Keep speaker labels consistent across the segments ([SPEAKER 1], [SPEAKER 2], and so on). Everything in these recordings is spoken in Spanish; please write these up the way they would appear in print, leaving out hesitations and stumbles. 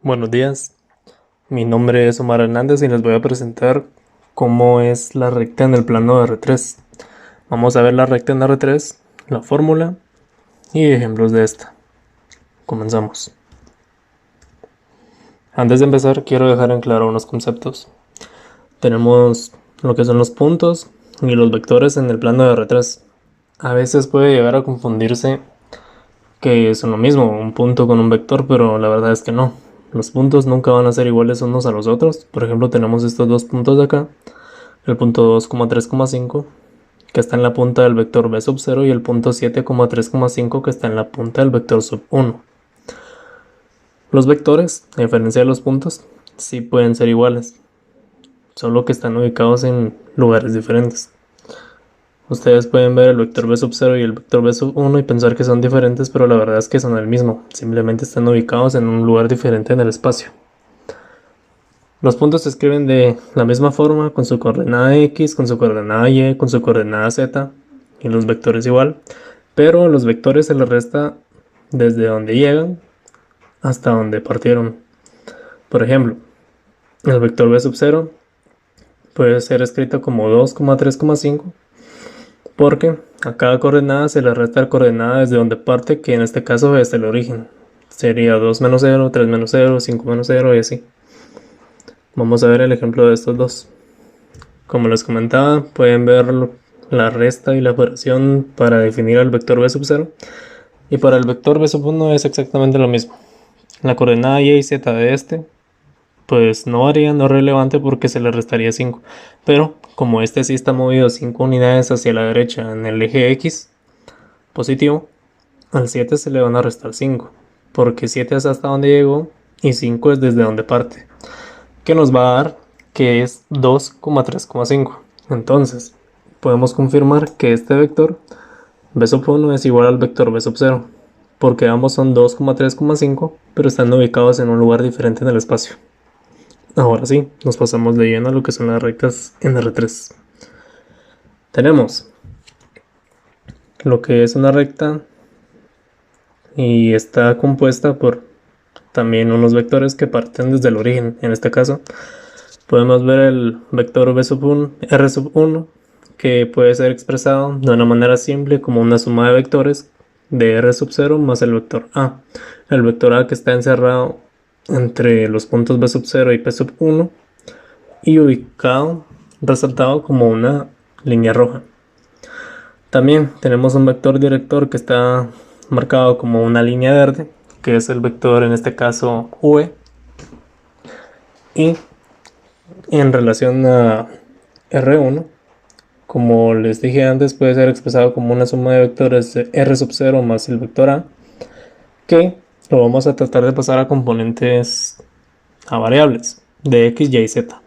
[SPEAKER 1] Buenos días, mi nombre es Omar Hernández y les voy a presentar cómo es la recta en el plano de R3. Vamos a ver la recta en R3, la fórmula y ejemplos de esta. Comenzamos. Antes de empezar quiero dejar en claro unos conceptos. Tenemos lo que son los puntos y los vectores en el plano de R3. A veces puede llegar a confundirse que son lo mismo, un punto con un vector, pero la verdad es que no. Los puntos nunca van a ser iguales unos a los otros. Por ejemplo, tenemos estos dos puntos de acá, el punto 2,3,5 que está en la punta del vector b sub 0 y el punto 7,3,5 que está en la punta del vector sub 1. Los vectores, a diferencia de los puntos, sí pueden ser iguales, solo que están ubicados en lugares diferentes. Ustedes pueden ver el vector b sub 0 y el vector b sub 1 y pensar que son diferentes, pero la verdad es que son el mismo, simplemente están ubicados en un lugar diferente en el espacio. Los puntos se escriben de la misma forma, con su coordenada x, con su coordenada y, con su coordenada z, y los vectores igual, pero a los vectores se les resta desde donde llegan hasta donde partieron. Por ejemplo, el vector b sub 0 puede ser escrito como 2,3,5 porque a cada coordenada se le resta la coordenada desde donde parte, que en este caso es el origen. Sería 2 menos 0, 3 menos 0, 5 menos 0 y así. Vamos a ver el ejemplo de estos dos. Como les comentaba, pueden ver la resta y la operación para definir el vector b sub 0. Y para el vector b sub 1 es exactamente lo mismo. La coordenada y z de este pues no varía, no es relevante porque se le restaría 5. Pero como este sí está movido 5 unidades hacia la derecha en el eje X positivo, al 7 se le van a restar 5, porque 7 es hasta donde llegó y 5 es desde donde parte, que nos va a dar que es 2,3,5. Entonces, podemos confirmar que este vector b sub 1 es igual al vector b sub 0, porque ambos son 2,3,5, pero están ubicados en un lugar diferente en el espacio. Ahora sí, nos pasamos de lleno a lo que son las rectas en R3. Tenemos lo que es una recta y está compuesta por también unos vectores que parten desde el origen. En este caso, podemos ver el vector b sub 1, r sub 1, que puede ser expresado de una manera simple como una suma de vectores de r sub 0 más el vector a. El vector a que está encerrado entre los puntos b sub 0 y p sub 1 y ubicado, resaltado como una línea roja. También tenemos un vector director que está marcado como una línea verde, que es el vector en este caso v, y en relación a R1, como les dije antes, puede ser expresado como una suma de vectores de R sub 0 más el vector a, que lo vamos a tratar de pasar a componentes, a variables de x, y, z.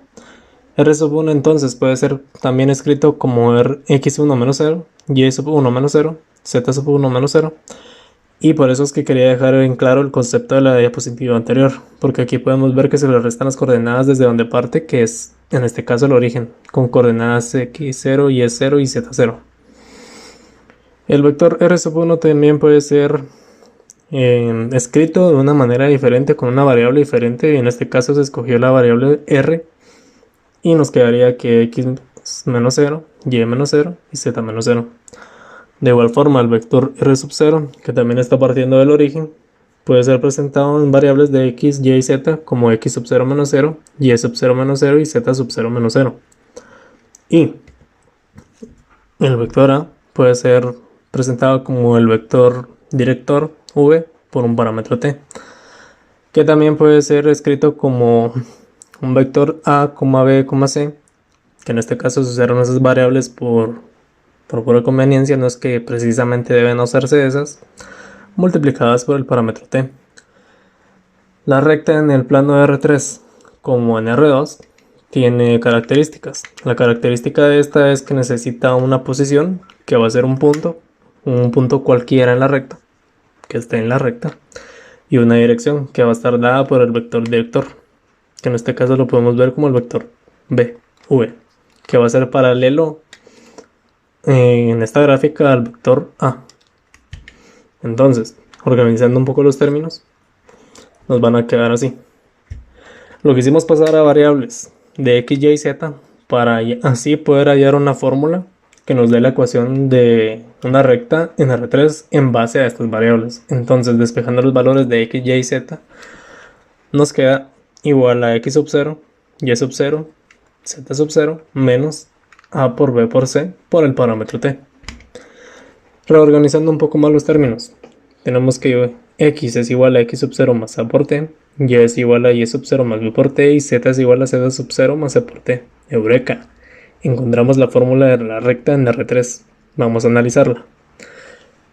[SPEAKER 1] R sub 1 entonces puede ser también escrito como x1 menos 0, y sub 1 menos 0, z sub 1 menos 0. Y por eso es que quería dejar en claro el concepto de la diapositiva anterior, porque aquí podemos ver que se le restan las coordenadas desde donde parte, que es en este caso el origen, con coordenadas x0, y0 y z0. El vector r sub 1 también puede ser escrito de una manera diferente, con una variable diferente, y en este caso se escogió la variable r, y nos quedaría que x menos 0, y menos 0 y z menos 0. De igual forma, el vector r sub 0, que también está partiendo del origen, puede ser presentado en variables de x, y z como x sub 0 menos 0, y sub 0 menos 0 y z sub 0 menos 0. Y el vector a puede ser presentado como el vector director v por un parámetro t, que también puede ser escrito como un vector a, b, c, que en este caso se usaron esas variables por pura conveniencia, no es que precisamente deben usarse esas, multiplicadas por el parámetro t. La recta en el plano de R3, como en R2, tiene características. La característica de esta es que necesita una posición, que va a ser un punto cualquiera en la recta, que esté en la recta, y una dirección, que va a estar dada por el vector director, que en este caso lo podemos ver como el vector v, que va a ser paralelo en esta gráfica al vector a. Entonces, organizando un poco los términos, nos van a quedar así. Lo que hicimos pasar a variables de x, y, z para así poder hallar una fórmula que nos dé la ecuación de una recta en R3 en base a estas variables. Entonces, despejando los valores de x, y, z, nos queda igual a x sub 0, y sub 0, z sub 0 menos a por b por c por el parámetro t. Reorganizando un poco más los términos, tenemos que x es igual a x sub 0 más a por t, y es igual a y sub 0 más b por t, y z es igual a z sub 0 más c por t. ¡Eureka! Encontramos la fórmula de la recta en R3. Vamos a analizarla.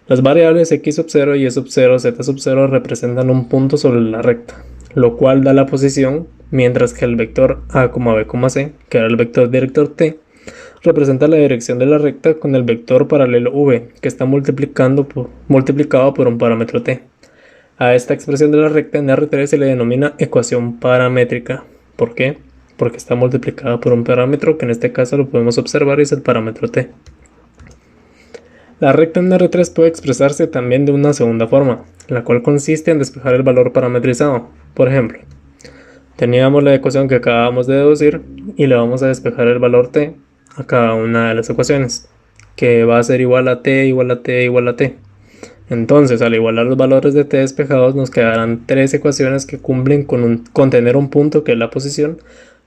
[SPEAKER 1] Las variables x sub 0, y sub 0, z sub 0 representan un punto sobre la recta, lo cual da la posición, mientras que el vector a, b, c, que era el vector director t, representa la dirección de la recta con el vector paralelo v, que está multiplicado por un parámetro t. A esta expresión de la recta en R3 se le denomina ecuación paramétrica. ¿Por qué? Porque está multiplicada por un parámetro que en este caso lo podemos observar y es el parámetro t. La recta en R3 puede expresarse también de una segunda forma, la cual consiste en despejar el valor parametrizado. Por ejemplo, teníamos la ecuación que acabamos de deducir y le vamos a despejar el valor t a cada una de las ecuaciones, que va a ser igual a t, igual a t, igual a t. Entonces, al igualar los valores de t despejados, nos quedarán tres ecuaciones que cumplen con tener un punto, que es la posición,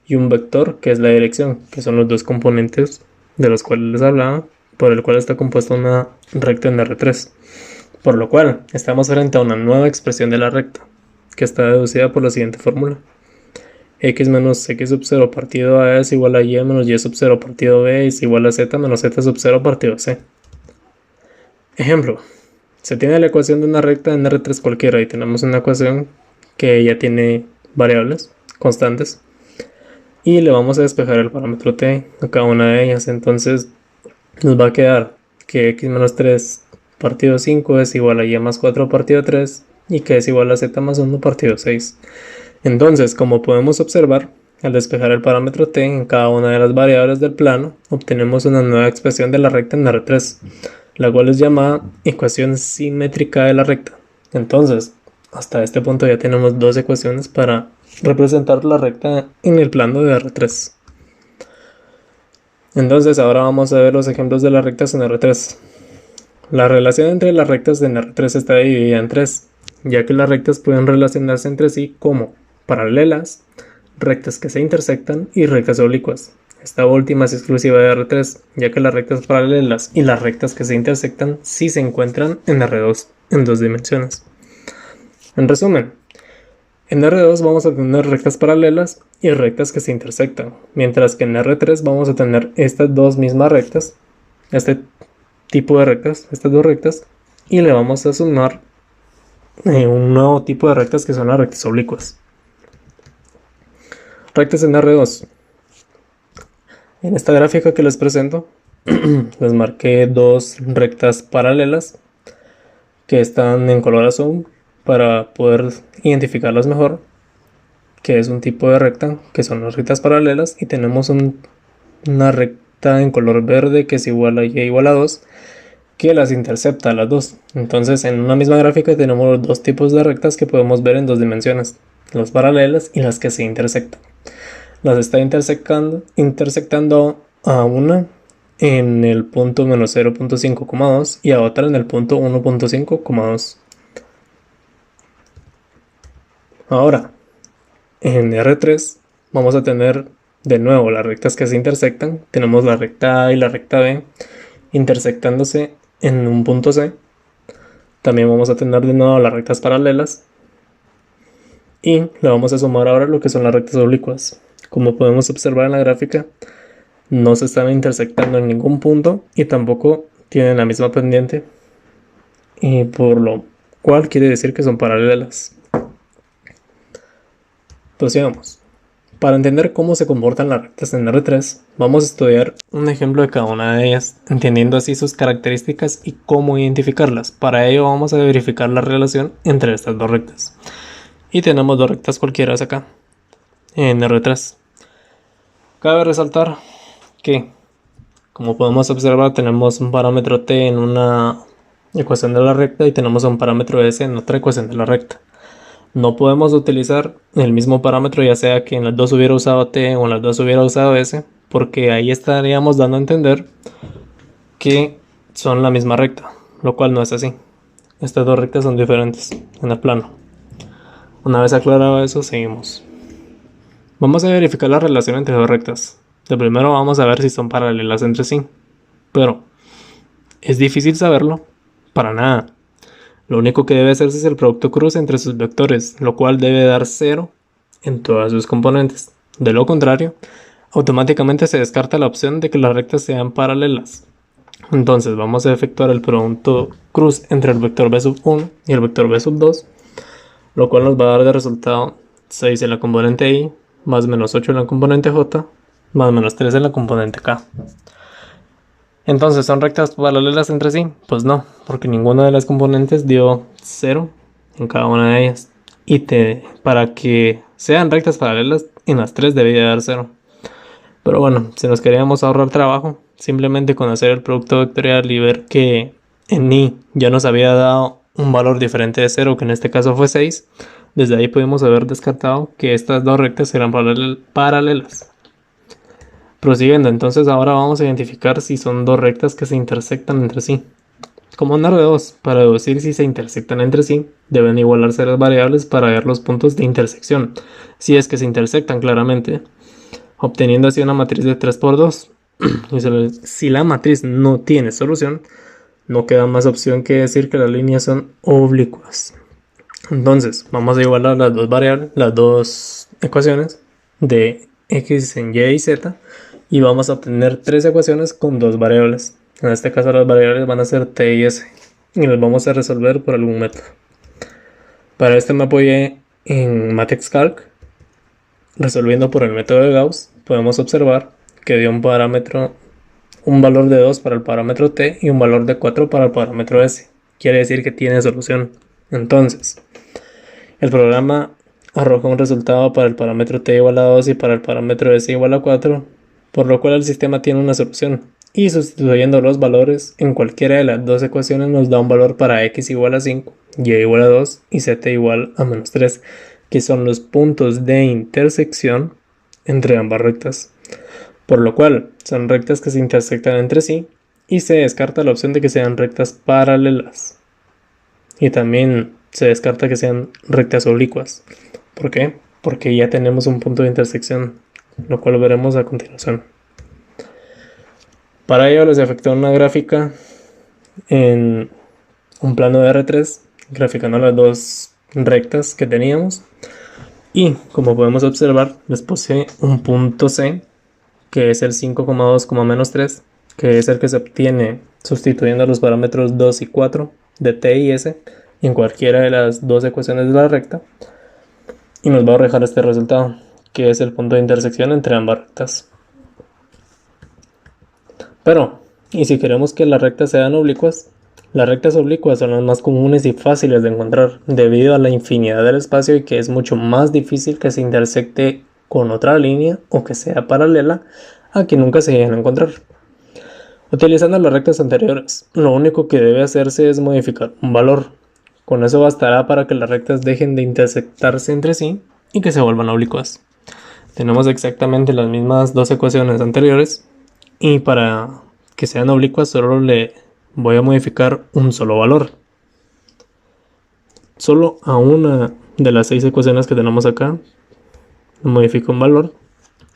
[SPEAKER 1] y un vector, que es la dirección, que son los dos componentes de los cuales les hablaba, por el cual está compuesta una recta en R3. Por lo cual, estamos frente a una nueva expresión de la recta, que está deducida por la siguiente fórmula. X menos x sub 0 partido a es igual a y menos y sub 0 partido b es igual a z menos z sub 0 partido c. Ejemplo, se tiene la ecuación de una recta en R3 cualquiera y tenemos una ecuación que ya tiene variables constantes y le vamos a despejar el parámetro t a cada una de ellas. Entonces nos va a quedar que x menos 3 partido 5 es igual a y más 4 partido 3 y que es igual a z más 1 partido 6. Entonces, como podemos observar, al despejar el parámetro t en cada una de las variables del plano, obtenemos una nueva expresión de la recta en R3, la cual es llamada ecuación simétrica de la recta. Entonces, hasta este punto ya tenemos dos ecuaciones para representar la recta en el plano de R3. Entonces, ahora vamos a ver los ejemplos de las rectas en R3. La relación entre las rectas en R3 está dividida en tres, ya que las rectas pueden relacionarse entre sí como paralelas, rectas que se intersectan y rectas oblicuas. Esta última es exclusiva de R3, ya que las rectas paralelas y las rectas que se intersectan sí se encuentran en R2 en dos dimensiones. En resumen, en R2 vamos a tener rectas paralelas y rectas que se intersectan, mientras que en R3 vamos a tener estas dos mismas rectas, este tipo de rectas, estas dos rectas, y le vamos a sumar un nuevo tipo de rectas que son las rectas oblicuas. Rectas en R2. En esta gráfica que les presento, les marqué dos rectas paralelas que están en color azul para poder identificarlas mejor, que es un tipo de recta que son las rectas paralelas, y tenemos una recta en color verde que es igual a y igual a 2, que las intercepta a las dos. Entonces, en una misma gráfica tenemos los dos tipos de rectas que podemos ver en dos dimensiones, las paralelas y las que se intersectan. Las está intersectando a una en el punto menos 0.5,2 y a otra en el punto 1.5,2. Ahora, en R3 vamos a tener de nuevo las rectas que se intersectan. Tenemos la recta A y la recta B intersectándose en un punto C. También vamos a tener de nuevo las rectas paralelas y le vamos a sumar ahora lo que son las rectas oblicuas. Como podemos observar en la gráfica, no se están intersectando en ningún punto y tampoco tienen la misma pendiente, y por lo cual quiere decir que son paralelas. Prosigamos. Para entender cómo se comportan las rectas en R3, vamos a estudiar un ejemplo de cada una de ellas, entendiendo así sus características y cómo identificarlas. Para ello vamos a verificar la relación entre estas dos rectas. Y tenemos dos rectas cualquiera acá, en R3. Cabe resaltar que, como podemos observar, tenemos un parámetro t en una ecuación de la recta y tenemos un parámetro s en otra ecuación de la recta. No podemos utilizar el mismo parámetro, ya sea que en las dos hubiera usado t o en las dos hubiera usado s, porque ahí estaríamos dando a entender que son la misma recta, lo cual no es así. Estas dos rectas son diferentes en el plano. Una vez aclarado eso, seguimos. Vamos a verificar la relación entre dos rectas. De primero vamos a ver si son paralelas entre sí, pero es difícil saberlo para nada. Lo único que debe hacerse es el producto cruz entre sus vectores, lo cual debe dar 0 en todas sus componentes. De lo contrario, automáticamente se descarta la opción de que las rectas sean paralelas. Entonces vamos a efectuar el producto cruz entre el vector b sub 1 y el vector b sub 2, lo cual nos va a dar de resultado 6 en la componente i, más menos 8 en la componente j, más menos 3 en la componente k. Entonces, ¿son rectas paralelas entre sí? Pues no, porque ninguna de las componentes dio 0 en cada una de ellas. Y para que sean rectas paralelas, en las tres debería dar 0. Pero bueno, si nos queríamos ahorrar trabajo, simplemente con hacer el producto vectorial y ver que en i ya nos había dado un valor diferente de 0, que en este caso fue 6, desde ahí pudimos haber descartado que estas dos rectas eran paralelas. Prosiguiendo, entonces ahora vamos a identificar si son dos rectas que se intersectan entre sí. Como en R2, para deducir si se intersectan entre sí, deben igualarse las variables para ver los puntos de intersección, si es que se intersectan claramente, obteniendo así una matriz de 3×2. Y si la matriz no tiene solución, no queda más opción que decir que las líneas son oblicuas. Entonces, vamos a igualar las dos variables, las dos ecuaciones de x en y y z, y vamos a obtener tres ecuaciones con dos variables. En este caso las variables van a ser t y s, y las vamos a resolver por algún método. Para esto me apoyé en MathexCalc. Resolviendo por el método de Gauss, podemos observar que dio un valor de 2 para el parámetro t y un valor de 4 para el parámetro s. Quiere decir que tiene solución. Entonces, el programa arroja un resultado para el parámetro t igual a 2 y para el parámetro s igual a 4, por lo cual el sistema tiene una solución. Y sustituyendo los valores en cualquiera de las dos ecuaciones nos da un valor para x igual a 5, y igual a 2 y z igual a menos 3, que son los puntos de intersección entre ambas rectas. Por lo cual son rectas que se intersectan entre sí y se descarta la opción de que sean rectas paralelas. Y también se descarta que sean rectas oblicuas. ¿Por qué? Porque ya tenemos un punto de intersección, lo cual veremos a continuación. Para ello les efectué una gráfica en un plano de R3, graficando las dos rectas que teníamos. Y como podemos observar, les puse un punto C, que es el 5,2, menos 3, que es el que se obtiene sustituyendo los parámetros 2 y 4 de t y s en cualquiera de las dos ecuaciones de la recta, y nos va a arrojar este resultado, que es el punto de intersección entre ambas rectas. Pero, ¿y si queremos que las rectas sean oblicuas? Las rectas oblicuas son las más comunes y fáciles de encontrar debido a la infinidad del espacio y que es mucho más difícil que se intersecte con otra línea o que sea paralela a que nunca se lleguen a encontrar. Utilizando las rectas anteriores, lo único que debe hacerse es modificar un valor. Con eso bastará para que las rectas dejen de intersectarse entre sí y que se vuelvan oblicuas. Tenemos exactamente las mismas dos ecuaciones anteriores y para que sean oblicuas solo le voy a modificar un solo valor. Solo a una de las 6 ecuaciones que tenemos acá modifico un valor,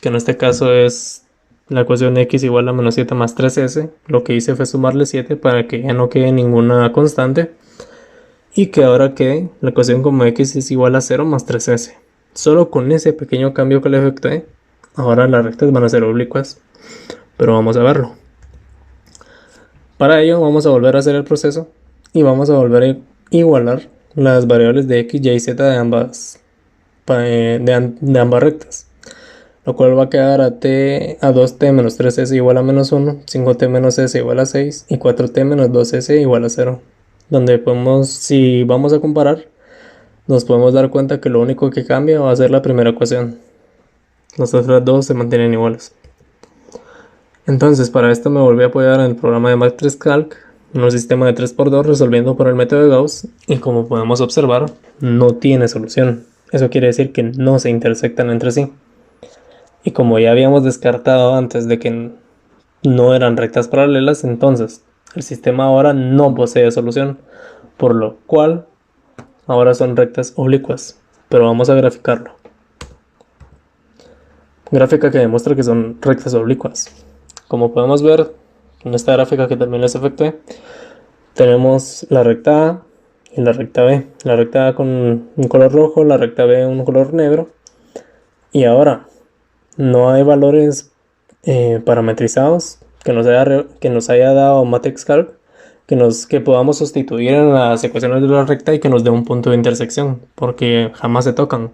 [SPEAKER 1] que en este caso es la ecuación x igual a menos 7 más 3s. Lo que hice fue sumarle 7 para que ya no quede ninguna constante y que ahora quede la ecuación como x es igual a 0 más 3s. Solo con ese pequeño cambio que le efectué, ahora las rectas van a ser oblicuas, pero vamos a verlo. Para ello vamos a volver a hacer el proceso y vamos a volver a igualar las variables de x, y y z de ambas rectas, lo cual va a quedar a 2t menos 3s igual a menos 1, 5t menos s igual a 6 y 4t menos 2s igual a 0, donde si vamos a comparar, nos podemos dar cuenta que lo único que cambia va a ser la primera ecuación. Las otras dos se mantienen iguales. Entonces, para esto me volví a apoyar en el programa de MathexCalc un sistema de 3×2 resolviendo por el método de Gauss, y como podemos observar, no tiene solución. Eso quiere decir que no se intersectan entre sí. Y como ya habíamos descartado antes de que no eran rectas paralelas, entonces el sistema ahora no posee solución, por lo cual ahora son rectas oblicuas. Pero vamos a graficarlo. Gráfica que demuestra que son rectas oblicuas. Como podemos ver en esta gráfica que también les efectué, tenemos la recta A y la recta B. La recta A con un color rojo, la recta B un color negro. Y ahora no hay valores parametrizados que nos haya dado MatrixCalc que podamos sustituir en las ecuaciones de la recta y que nos dé un punto de intersección, porque jamás se tocan.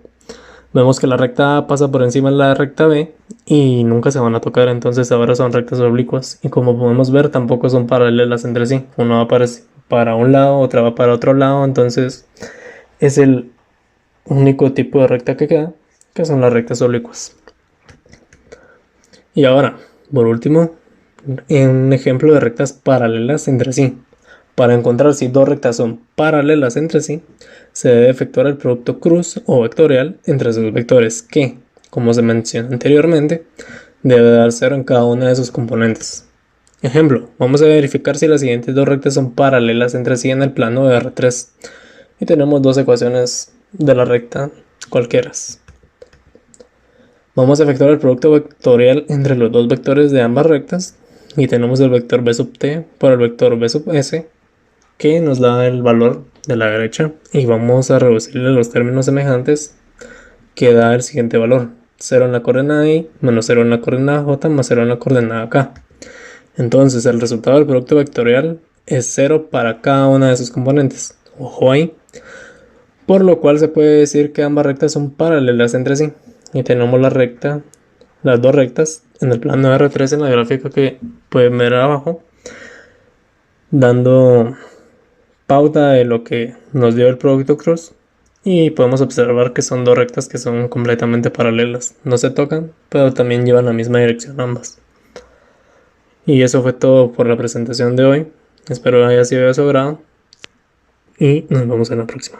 [SPEAKER 1] Vemos que la recta A pasa por encima de la recta B y nunca se van a tocar, entonces ahora son rectas oblicuas. Y como podemos ver, tampoco son paralelas entre sí. Una va para un lado, otra va para otro lado, entonces es el único tipo de recta que queda, que son las rectas oblicuas. Y ahora, por último, un ejemplo de rectas paralelas entre sí. Para encontrar si dos rectas son paralelas entre sí, se debe efectuar el producto cruz o vectorial entre sus vectores que, como se mencionó anteriormente, debe dar 0 en cada una de sus componentes. Ejemplo, vamos a verificar si las siguientes dos rectas son paralelas entre sí en el plano de R3. Y tenemos dos ecuaciones de la recta cualquiera. Vamos a efectuar el producto vectorial entre los dos vectores de ambas rectas y tenemos el vector b sub t por el vector b sub s que nos da el valor de la derecha, y vamos a reducirle los términos semejantes que da el siguiente valor: 0 en la coordenada y, menos 0 en la coordenada j, más 0 en la coordenada k. Entonces el resultado del producto vectorial es 0 para cada una de sus componentes. Ojo ahí. Por lo cual se puede decir que ambas rectas son paralelas entre sí. Y tenemos las dos rectas en el plano de R3 en la gráfica que pueden ver abajo, dando pauta de lo que nos dio el producto cruz. Y podemos observar que son dos rectas que son completamente paralelas. No se tocan, pero también llevan la misma dirección ambas. Y eso fue todo por la presentación de hoy. Espero haya sido de su agrado y nos vemos en la próxima.